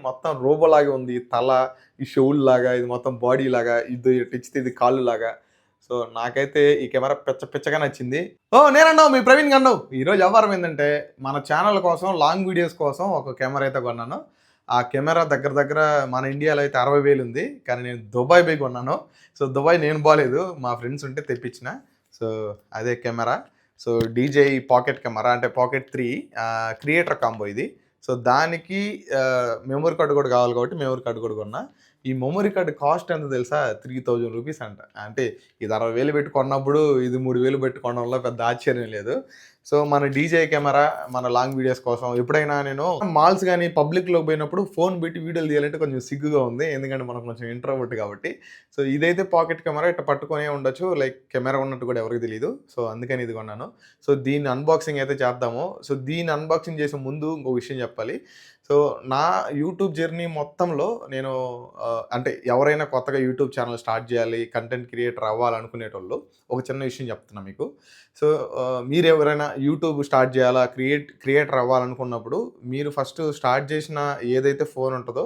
మొత్తం రోబోలాగా ఉంది. తల, ఈ చెవుల్లాగా, ఇది మొత్తం బాడీలాగా, ఇది ఇటిచ్చితే ఇది కాళ్ళులాగా. సో, నాకైతే ఈ కెమెరా పిచ్చగా నచ్చింది. ఓహ్! నేనన్నావు మీ ప్రవీణ్ గన్నావు. ఈరోజు వ్యవహారం ఏందంటే, మన ఛానల్ కోసం లాంగ్ వీడియోస్ కోసం ఒక కెమెరా అయితే కొన్నాను. ఆ కెమెరా దగ్గర దగ్గర మన ఇండియాలో అయితే 60,000 ఉంది. కానీ నేను దుబాయ్ పోయి కొన్నాను. సో, దుబాయ్ నేను పోలేదు. మా ఫ్రెండ్స్ ఉంటే తెప్పించిన. సో, అదే camera. So, DJI pocket camera అంటే పాకెట్ 3 క్రియేటర్ కాంబో ఇది. సో, దానికి మెమరీ కార్డ్ కూడా కావాలి కాబట్టి మెమరీ కార్డ్ కూడా కొన్నా. ఈ మెమరీ కార్డ్ కాస్ట్ ఎంతో తెలుసా? 3000 రూపీస్ అంట. అంటే ఇది 60,000 పెట్టి కొన్నప్పుడు ఇది 3,000 పెట్టి కొనడంలో పెద్ద ఆశ్చర్యం లేదు. సో, మన డీజే కెమెరా మన లాంగ్ వీడియోస్ కోసం ఎప్పుడైనా నేను మాల్స్ గాని, పబ్లిక్‌లోకి పోయినప్పుడు ఫోన్ పెట్టి వీడియోలు తీయాలంటే కొంచెం సిగ్గుగా ఉంది. ఎందుకంటే మనం కొంచెం ఇంట్రోవర్ట్ కాబట్టి. సో, ఇదైతే పాకెట్ కెమెరా ఇట్లా పట్టుకొనే ఉండొచ్చు. లైక్ కెమెరా ఉన్నట్టు కూడా ఎవరికీ తెలీదు. సో, అందుకని ఇది కొన్నాను. సో, దీన్ని అన్బాక్సింగ్ అయితే చేద్దాము. సో, దీన్ని అన్బాక్సింగ్ చేసే ముందు ఇంకో విషయం చెప్పాలి. సో, నా యూట్యూబ్ జర్నీ మొత్తంలో నేను అంటే ఎవరైనా కొత్తగా యూట్యూబ్ ఛానల్ స్టార్ట్ చేయాలి, కంటెంట్ క్రియేటర్ అవ్వాలనుకునేటోళ్ళు ఒక చిన్న విషయం చెప్తున్నా మీకు. సో, మీరెవరైనా యూట్యూబ్ స్టార్ట్ చేయాలా, క్రియేటర్ అవ్వాలనుకున్నప్పుడు మీరు ఫస్ట్ స్టార్ట్ చేసిన ఏదైతే ఫోన్ ఉంటదో,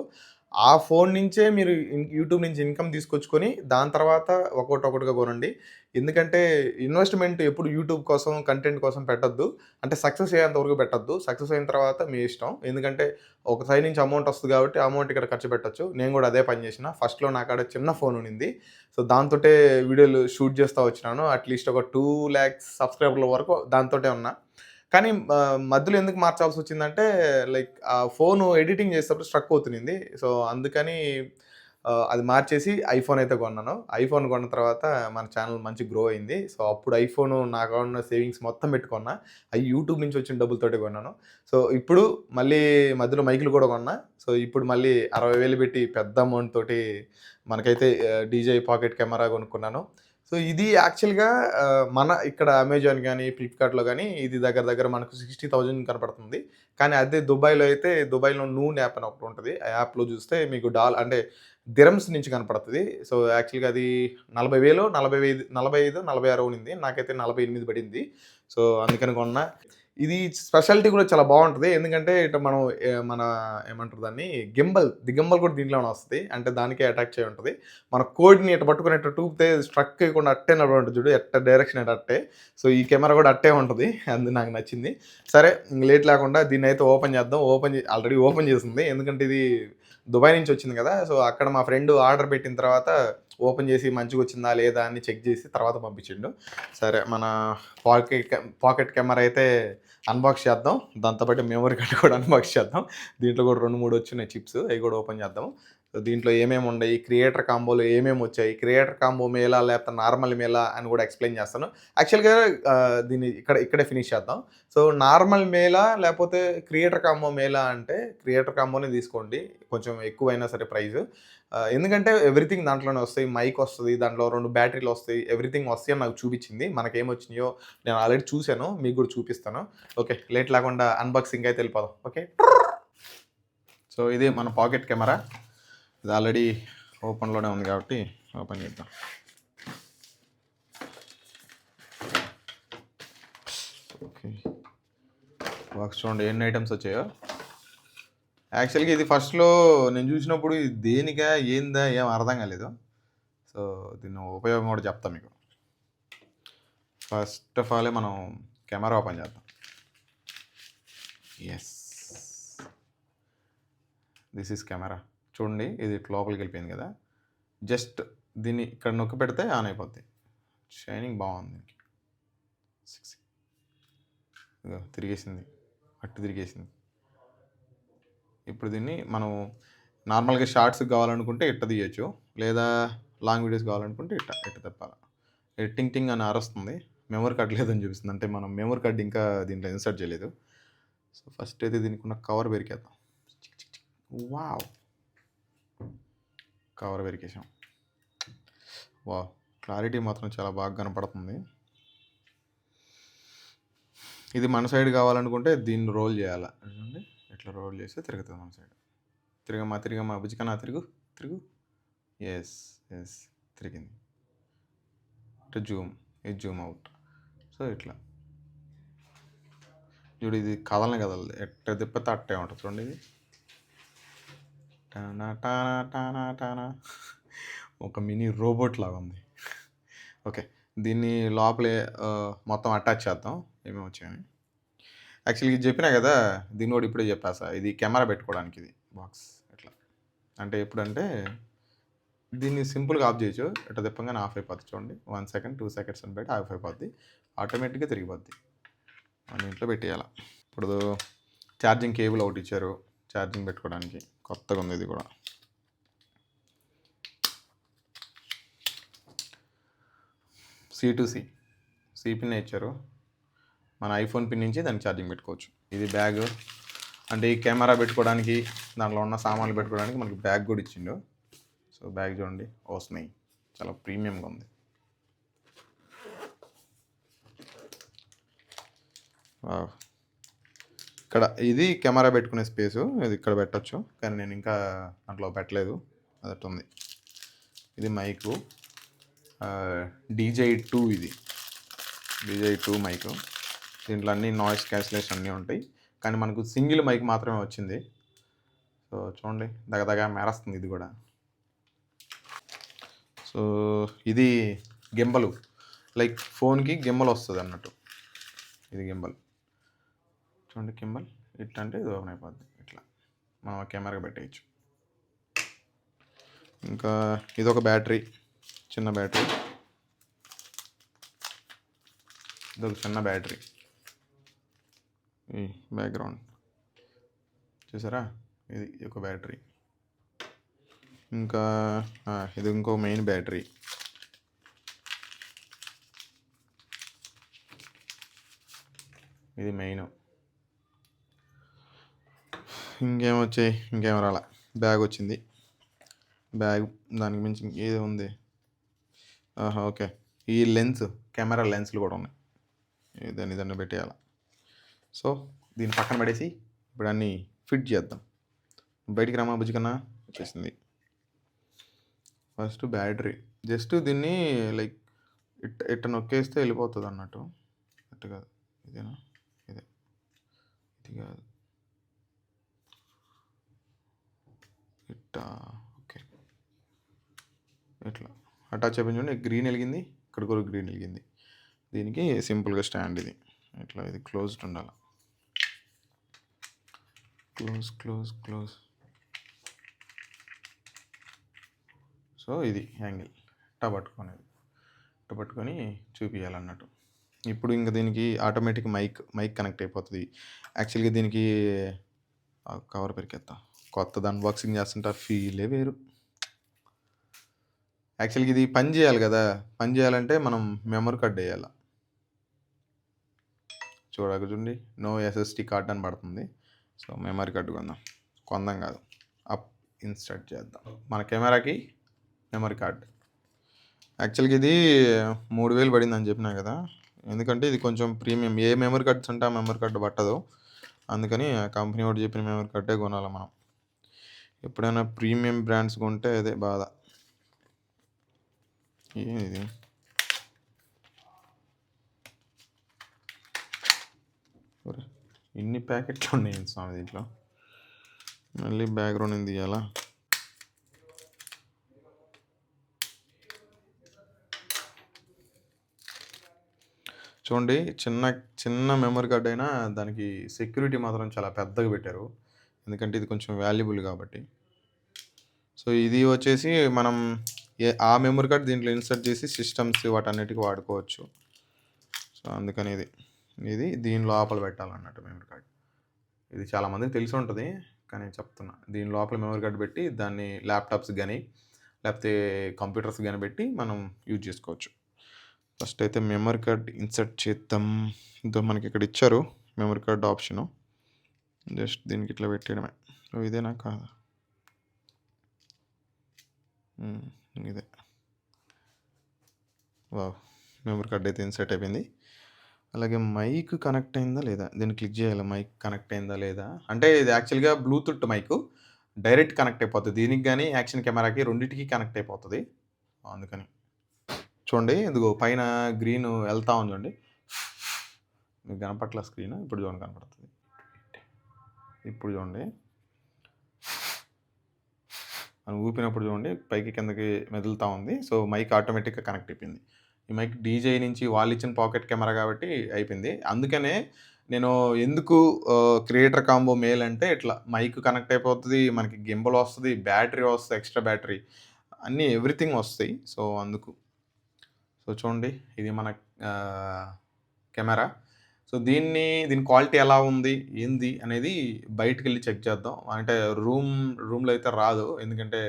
ఆ ఫోన్ నుంచే మీరు యూట్యూబ్ నుంచి ఇన్‌కమ్ తీసుకొచ్చుకొని, దాని తర్వాత ఒక్కొక్కటిగా కొనండి. ఎందుకంటే ఇన్వెస్ట్‌మెంట్ ఎప్పుడు యూట్యూబ్ కోసం, కంటెంట్ కోసం పెట్టొద్దు. అంటే సక్సెస్ అయ్యేంత వరకు పెట్టొద్దు. సక్సెస్ అయిన తర్వాత మీ ఇష్టం. ఎందుకంటే ఒక సైడ్ నుంచి అమౌంట్ వస్తది కాబట్టి, ఆ అమౌంట్ ఇక్కడ ఖర్చు పెట్టొచ్చు. నేను కూడా అదే పని చేసిన. ఫస్ట్‌లో నా కాడ చిన్న ఫోన్ ఉండింది. సో, దాంతోటే వీడియోలు షూట్ చేస్తా వచ్చినాను. అట్‌లీస్ట్ ఒక 2,00,000 సబ్‌స్క్రైబర్ల వరకు దాంతోటే ఉన్నా. కానీ మధ్యలో ఎందుకు మార్చాల్సొచ్చిందంటే, లైక్ ఆ ఫోను ఎడిటింగ్ చేసేటప్పుడు స్ట్రక్ అవుతునింది. సో, అందుకని అది మార్చేసి ఐఫోన్ అయితే కొన్నాను. ఐఫోన్ కొన్న తర్వాత మన ఛానల్ మంచి గ్రో అయింది. సో, అప్పుడు ఐఫోను నా కాడ ఉన్న సేవింగ్స్ మొత్తం పెట్టి కొన్నా. అయి యూట్యూబ్ నుంచి వచ్చిన డబ్బులతోటే కొన్నాను. సో, ఇప్పుడు మళ్ళీ మధ్యలో మైకులు కూడా కొన్నా. సో, ఇప్పుడు మళ్ళీ 60,000 పెట్టి పెద్ద అమౌంట్ తోటి మనకైతే డీజే పాకెట్ కెమెరా కొనుక్కున్నాను. సో, ఇది యాక్చువల్‌గా మన ఇక్కడ అమెజాన్ గాని, ఫ్లిప్‌కార్ట్‌లో గాని ఇది దగ్గర దగ్గర మనకు 60,000 కనపడుతుంది. కానీ అదే దుబాయ్‌లో అయితే దుబాయ్‌లో నూన్ యాప్ అని ఒకటుంటది. ఆ యాప్‌లో చూస్తే మీకు అంటే దిరమ్స్ నుంచి కనపడతది. సో, యాక్చువల్‌గా అది 40,000 45, 46 ఉన్నింది. నాకైతే 48 పడింది. సో, అందుకని కొన్నా. ఇది స్పెషాలిటీ కూడా చాలా బావుంటది. ఎందుకంటే ఇటు మనం మన ఏమంటారు దాన్ని గింబల్ కూడా దీంట్లోనే వస్తది. అంటే దానికే అటాచ్ అయ్యి ఉంటది. మన కోడ్‌ని ఇట్ట పట్టుకొని ఇట్ట ఊపితే స్ట్రక్ అయ్యకుండా అట్టే నడవంటది చూడు. డైరెక్షన్ అట్టే. సో, ఈ కెమెరా కూడా అట్టే ఉంటది. అది నాకు నచ్చింది. సరే ఇంక లేట్ లేకుండా దీన్నైతే ఓపెన్ చేద్దాం. ఆల్రెడీ ఓపెన్ చేసుంది. ఎందుకంటే ఇది దుబాయ్ నుంచి వచ్చింది కదా! సో, అక్కడ మా ఫ్రెండ్ ఆర్డర్ పెట్టిన తర్వాత ఓపెన్ చేసి మంచిగొచ్చిందా లేదా అని చెక్ చేసి తర్వాత పంపించిండు. సరే మన పాకెట్ కెమెరా అయితే అన్బాక్స్ చేద్దాం. దాంతో పాటు మెమరీ కార్డ్ కూడా అన్బాక్స్ చేద్దాం. దీంట్లో కూడా 2, 3 వచ్చినాయి చిప్స్. అవి కూడా ఓపెన్ చేద్దాం. సో, దీంట్లో ఏమేమి ఉన్నాయి, క్రియేటర్ కాంబోలో ఏమేమి వచ్చాయి, క్రియేటర్ కాంబో మేలా లేకపోతే నార్మల్ మేలా అని కూడా ఎక్స్‌ప్లెయిన్ చేస్తాను. యాక్చువల్‌గా దీన్ని ఇక్కడే ఫినిష్ చేద్దాం. సో, నార్మల్ మేలా లేకపోతే క్రియేటర్ కాంబో మేలా అంటే క్రియేటర్ కాంబోనే తీసుకోండి. కొంచెం ఎక్కువైనా సరే ప్రైజు. ఎందుకంటే ఎవ్రీథింగ్ దాంట్లోనే వస్తాయి. మైక్ వస్తది. దాంట్లో 2 బ్యాటరీలు వస్తాయి. ఎవ్రీథింగ్ వస్తాయి అని నాకు చూపించింది. మనకేమొచ్చినాయో నేను ఆల్రెడీ చూసాను. మీకు కూడా చూపిస్తాను. ఓకే. లేట్ లేకుండా అన్బాక్సింగ్ అయితే వెళ్ళిపోదాం. ఓకే. సో, ఇది మన పాకెట్ కెమెరా. ఇది ఆల్రెడీ ఓపెన్‌లోనే ఉంది కాబట్టి ఓపెన్ చేద్దాం. ఓకే. బాక్స్ చూడండి ఎన్ని ఐటమ్స్ వచ్చాయో. యాక్చువల్‌గా ఇది ఫస్ట్‌లో నేను చూసినప్పుడు ఇది దేనికా, ఏందా ఏం అర్థం కాలేదు. సో, దీని ఉపయోగం కూడా చెప్తా మీకు. ఫస్ట్ ఆఫ్ ఆల్ మనం కెమెరా ఓపెన్ చేద్దాం. యెస్. This is camera. చూడండి ఇది లోపలికి వెళ్ళిపోయింది కదా! జస్ట్ దీన్ని ఇక్కడ నొక్కి పెడితే ఆన్ అయిపోద్ది. షైనింగ్ బాగుంది. ఇదిగో తిరిగేసింది. అటు తిరిగేసింది. ఇప్పుడు దీన్ని మనం నార్మల్‌గా షార్ట్స్‌కి కావాలనుకుంటే ఇట్ట తీయొచ్చు. లేదా లాంగ్ వీడియోస్ కావాలనుకుంటే ఇట్ట తిప్పాలి. టింగ్ టింగ్ అని అరుస్తుంది. మెమరీ కార్డ్ లేదని చూపిస్తుంది. అంటే మనం మెమరీ కార్డ్ ఇంకా దీంట్లో ఇన్సర్ట్ చేయలేదు. సో, ఫస్ట్ అయితే దీనికి ఉన్న కవర్ పెరికేద్దాం. వావ్! కవర్ పెరికేసాం. వావ్! క్లారిటీ మాత్రం చాలా బాగా కనపడుతుంది. ఇది మన సైడ్ కావాలనుకుంటే దీన్ని రోల్ చేయాలి. చూడండి ఇట్లా రోల్ చేస్తే తిరుగుతుంది మన సైడ్. తిరగమ్మా బుజ్జికన్నా తిరుగు. ఎస్ తిరిగింది. ఇది జూమ్ అవుట్. సో, ఇట్లా చూడు ఇది కదలదు. ఎట్ట తిప్పితే అట్టే ఉంటుంది చూడండి ఇది. టానా టానా టానా టానా. ఒక మినీ రోబోట్ లాగా ఉంది. ఓకే, దీన్ని లోపలే మొత్తం అటాచ్ చేద్దాం ఏమేమి వచ్చాయని. యాక్చువల్గా ఇది చెప్పినా కదా, దీన్ని కూడా ఇప్పుడే చెప్పేసా. ఇది కెమెరా పెట్టుకోవడానికి ఇది బాక్స్. ఇట్లా అంటే ఎప్పుడంటే దీన్ని సింపుల్గా ఆఫ్ చేయొచ్చు. ఇట్లా తిప్పంగానే ఆఫ్ అయిపోద్ది. చూడండి, 1 సెకండ్ 2 సెకండ్స్ అని పెట్టి ఆఫ్ అయిపోద్ది. ఆటోమేటిక్గా తిరిగిపోద్ది. మనం ఇంట్లో పెట్టేయాలి. ఇప్పుడు ఛార్జింగ్ కేబుల్ ఒకటి ఇచ్చారు ఛార్జింగ్ పెట్టుకోవడానికి. కొత్తగా ఉంది ఇది కూడా. సి పిన్ ఇచ్చారు. మన ఐఫోన్ పిన్ నుంచి దానికి ఛార్జింగ్ పెట్టుకోవచ్చు. ఇది బ్యాగ్, అంటే ఈ కెమెరా పెట్టుకోవడానికి, దాంట్లో ఉన్న సామాన్లు పెట్టుకోవడానికి మనకి బ్యాగ్ కూడా ఇచ్చిండు. సో బ్యాగ్ చూడండి, ఓస్మై చాలా ప్రీమియంగా ఉంది. ఇక్కడ ఇది కెమెరా పెట్టుకునే స్పేసు, ఇది ఇక్కడ పెట్టచ్చు, కానీ నేను ఇంకా దాంట్లో పెట్టలేదు, అదట్టు ఉంది. ఇది మైకు, DJI-2 ఇది DJI-2 మైకు. దీంట్లో అన్ని నాయిస్ క్యాన్సిలేషన్ అన్నీ ఉంటాయి, కానీ మనకు సింగిల్ మైక్ మాత్రమే వచ్చింది. సో చూడండి, దగ్గరగా మెరుస్తుంది ఇది కూడా. సో ఇది గింబలు, లైక్ ఫోన్కి గింబల్ వస్తుంది అన్నట్టు. ఇది గింబల్ చూడండి, గింబల్ ఇట్లా అంటే ఇది ఓపెన్ అయిపోద్ది. ఇట్లా మనం కెమెరాగా పెట్టేయచ్చు. ఇంకా ఇది ఒక బ్యాటరీ, చిన్న బ్యాటరీ. ఇది ఒక చిన్న బ్యాటరీ. ఈ బ్యాక్గ్రౌండ్ చూసారా, ఇది ఒక బ్యాటరీ. ఇంకా ఇది ఇంకో మెయిన్ బ్యాటరీ. ఇది మెయిన్. ఇంకేం రాలా. బ్యాగ్ వచ్చింది. బ్యాగ్ దానికి మించి ఏది ఉంది. ఓకే, ఈ లెన్స్, కెమెరా లెన్స్లు కూడా ఉన్నాయి. దాన్ని పెట్టేయాలి. సో దీన్ని పక్కన పడేసి ఇప్పుడు అన్నీ ఫిట్ చేద్దాం. బయటికి రమ్మా బుజ్జి కన్నా. వచ్చేసింది. ఫస్ట్ బ్యాటరీ, జస్ట్ దీన్ని లైక్ ఇట్ట నొక్కేస్తే వెళ్ళిపోతుంది అన్నట్టు. అట్టు కాదు, ఇదేనా, ఇదే, ఇది కాదు, ఇట్టా. ఓకే, ఇట్లా అటాచ్ అయిపోయింది. చూడండి, గ్రీన్ వెలిగింది, ఇక్కడ కూడా గ్రీన్ వెలిగింది. దీనికి సింపుల్గా స్టాండ్ ఇది. ఇట్లా ఇది క్లోజ్డ్ ఉండాలి. క్లోజ్. సో ఇది యాంగిల్ ఇట్ట పట్టుకొని చూపించాలన్నట్టు. ఇప్పుడు ఇంకా దీనికి ఆటోమేటిక్ మైక్ కనెక్ట్ అయిపోతుంది. యాక్చువల్గా దీనికి కవర్ పెరికేస్తా, కొత్తది అన్బాక్సింగ్ చేస్తుంటారు, ఫీలే వేరు. యాక్చువల్గా ఇది పని చేయాలి కదా, పని చేయాలంటే మనం మెమరీ కార్డ్ వేయాలి. చూడండి, నో SSD కార్డ్ అని పడుతుంది. సో మెమరీ కార్డు కొందాం కాదు, అప్ ఇన్స్టార్ట్ చేద్దాం. మన కెమెరాకి మెమరీ కార్డ్. యాక్చువల్గా ఇది 3000 పడిందని చెప్పినా కదా, ఎందుకంటే ఇది కొంచెం ప్రీమియం. ఏ మెమరీ కార్డ్స్ అంటే ఆ మెమరీ కార్డు పట్టదు, అందుకని కంపెనీ వాడు చెప్పిన మెమరీ కార్డే కొనాలి మనం. ఎప్పుడైనా ప్రీమియం బ్రాండ్స్ కొంటే అదే బాధ. ఇది ఇన్ని ప్యాకెట్లు ఉన్నాయి స్వామి దీంట్లో. మళ్ళీ బ్యాక్గ్రౌండ్ ఏం తీయాలా. చూడండి, చిన్న మెమరీ కార్డ్ అయినా దానికి సెక్యూరిటీ మాత్రం చాలా పెద్దగా పెట్టారు, ఎందుకంటే ఇది కొంచెం వాల్యుబుల్ కాబట్టి. సో ఇది వచ్చేసి మనం ఆ మెమరీ కార్డ్ దీంట్లో ఇన్సర్ట్ చేసి సిస్టమ్స్ వాటన్నిటికీ వాడుకోవచ్చు. సో అందుకని ఇది దీని లోపల పెట్టాలన్నట్టు మెమరీ కార్డ్. ఇది చాలామందికి తెలిసి ఉంటుంది, కానీ చెప్తున్నా. దీని లోపల మెమరీ కార్డ్ పెట్టి దాన్ని ల్యాప్టాప్స్ కానీ లేకపోతే కంప్యూటర్స్ కానీ పెట్టి మనం యూజ్ చేసుకోవచ్చు. ఫస్ట్ అయితే మెమరీ కార్డ్ ఇన్సర్ట్ చేద్దాం. మనకి ఇక్కడ ఇచ్చారు మెమరీ కార్డ్ ఆప్షను, జస్ట్ దీనికి ఇట్లా పెట్టేయడమే. ఇదేనా కాదా, ఇదే. వావ్, మెమరీ కార్డ్ అయితే ఇన్సర్ట్ అయిపోయింది. అలాగే మైక్ కనెక్ట్ అయిందా లేదా, దీన్ని క్లిక్ చేయాలి. మైక్ కనెక్ట్ అయిందా లేదా అంటే, ఇది యాక్చువల్గా బ్లూటూత్ మైకు, డైరెక్ట్ కనెక్ట్ అయిపోతుంది. దీనికి కానీ యాక్షన్ కెమెరాకి రెండింటికి కనెక్ట్ అయిపోతుంది. అందుకని చూడండి, ఇదిగో పైన గ్రీన్ వెళ్తా ఉంది చూడండి. మీకు కనపట్ల స్క్రీన్, ఇప్పుడు చూడండి కనపడుతుంది. ఇప్పుడు చూడండి, మనం ఊపినప్పుడు చూడండి పైకి కిందకి మెదులుతూ ఉంది. సో మైక్ ఆటోమేటిక్గా కనెక్ట్ అయిపోయింది. ఈ మైక్ డీజే నుంచి వాళ్ళు ఇచ్చిన పాకెట్ కెమెరా కాబట్టి అయిపోయింది. అందుకనే నేను ఎందుకు క్రియేటర్ కాంబో మేల్ అంటే ఇట్లా మైక్ కనెక్ట్ అయిపోతుంది, మనకి గింబల్ వస్తుంది, బ్యాటరీ వస్తుంది, ఎక్స్ట్రా బ్యాటరీ అన్నీ ఎవ్రీథింగ్ వస్తాయి. సో అందుకు. సో చూడండి ఇది మన కెమెరా. సో దీని క్వాలిటీ ఎలా ఉంది ఏంది అనేది బయటికెళ్ళి చెక్ చేద్దాం. అంటే రూమ్‌లో అయితే రాదు. ఎందుకంటే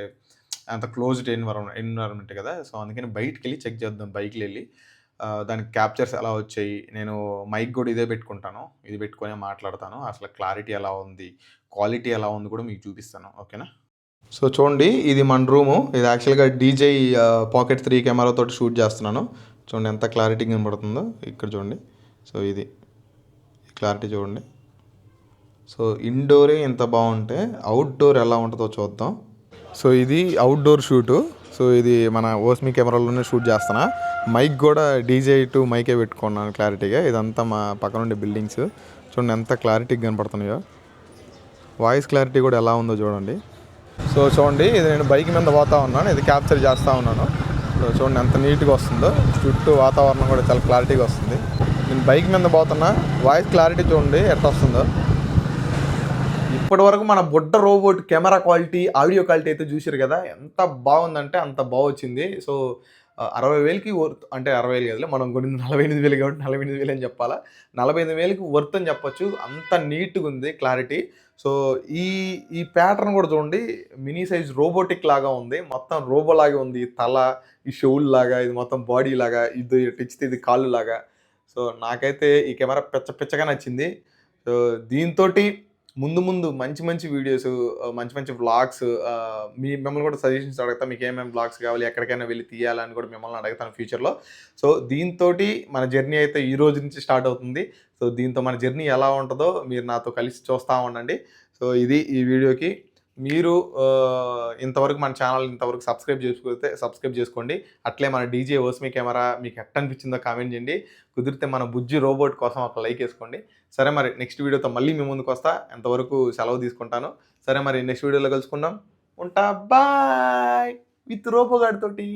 అంత క్లోజ్డ్ ఎన్విరాన్మెంట్ కదా! సో అందుకని బయటికెళ్ళి చెక్ చేద్దాం బైక్‌లో ఎళ్లి. దానికి క్యాప్చర్స్ ఎలా వచ్చాయి, నేను మైక్ కూడా ఇదే పెట్టుకుంటాను. ఇది పెట్టుకొనే మాట్లాడతాను. అసలు క్లారిటీ ఎలా ఉంది, క్వాలిటీ ఎలా ఉంది కూడా మీకు చూపిస్తాను. ఓకేనా? సో చూడండి ఇది మన రూము. ఇది యాక్చువల్‌గా డీజే పాకెట్ 3 కెమెరాతోటి షూట్ చేస్తున్నాను. చూడండి ఎంత క్లారిటీగా కనపడుతుందో. ఇక్కడ చూడండి. సో ఇది క్లారిటీ చూడండి. సో ఇండోరే ఇంత బాగుంటే అవుట్డోర్ ఎలా ఉంటుందో చూద్దాం. సో ఇది అవుట్డోర్ షూటు. సో ఇది మన ఓస్మి కెమెరాలోనే షూట్ చేస్తున్నా. మైక్ కూడా డీజే టు మైకే పెట్టుకున్నాను క్లారిటీగా. ఇదంతా మా పక్కన ఉండే బిల్డింగ్స్. చూడండి ఎంత క్లారిటీగా కనపడుతున్నాయో. వాయిస్ క్లారిటీ కూడా ఎలా ఉందో చూడండి. సో చూడండి ఇది నేను బైక్ మీద పోతా ఉన్నాను. ఇది క్యాప్చర్ చేస్తూ ఉన్నాను. సో చూడండి ఎంత నీట్గా వస్తుందో. చుట్టూ వాతావరణం కూడా చాలా క్లారిటీగా వస్తుంది. నేను బైక్ మీద పోతున్నా. వాయిస్ క్లారిటీ చూడండి ఎట్లా వస్తుందో. ఇప్పటివరకు మన బుడ్డ robot camera quality, audio quality అయితే చూసారు కదా! ఎంత బాగుందంటే అంత బాగొచ్చింది. సో 60,000కి వర్త్ అంటే 60,000 కాదులే మనం కొనింది 48,000 కాబట్టి 48,000 అని చెప్పాలా. 45,000కి వర్త్ అని చెప్పొచ్చు. అంత నీట్‌గా ఉంది క్లారిటీ. సో ఈ ఈ ప్యాటర్న్ కూడా చూడండి మినీ సైజ్ రోబోటిక్ లాగా ఉంది. మొత్తం రోబో లాగే ఉంది. ఈ తల, ఈ చెవులు లాగా, ఇది మొత్తం బాడీ లాగా, ఇది ఇచ్చితే ఇది కాళ్ళు లాగా. సో నాకైతే ఈ కెమెరా పిచ్చగా నచ్చింది. సో దీంతోటి ముందు మంచి వీడియోస్, మంచి వ్లాగ్స్ మిమ్మల్ని కూడా సజెషన్స్ అడుగుతా. మీకు ఏమేమి వ్లాగ్స్ కావాలి, ఎక్కడికైనా వెళ్ళి తీయాలని కూడా మిమ్మల్ని అడుగుతాను ఫ్యూచర్‌లో. సో దీంతోటి మన జర్నీ అయితే ఈ రోజు నుంచి స్టార్ట్ అవుతుంది. సో దీంతో మన జర్నీ ఎలా ఉంటుందో మీరు నాతో కలిసి చూస్తూ ఉండండి. సో ఇది ఈ వీడియోకి. మీరు ఇంతవరకు మన ఛానల్ ఇంతవరకు సబ్స్క్రైబ్ చేసుకోండి. అట్లే మన డీజే ఓస్మి కెమెరా మీకు ఎట్ట అనిపించిందో కామెంట్ చేయండి. కుదిరితే మన బుజ్జి రోబోట్ కోసం ఒక లైక్ వేసుకోండి. సరే మరి నెక్స్ట్ వీడియోతో మళ్ళీ మీ ముందుకు వస్తా. అంతవరకు సెలవు తీసుకుంటాను. సరే మరి నెక్స్ట్ వీడియోలో కలుసుకుందాం. ఉంటా బాయ్ విత్ రోబో గాడితోటి.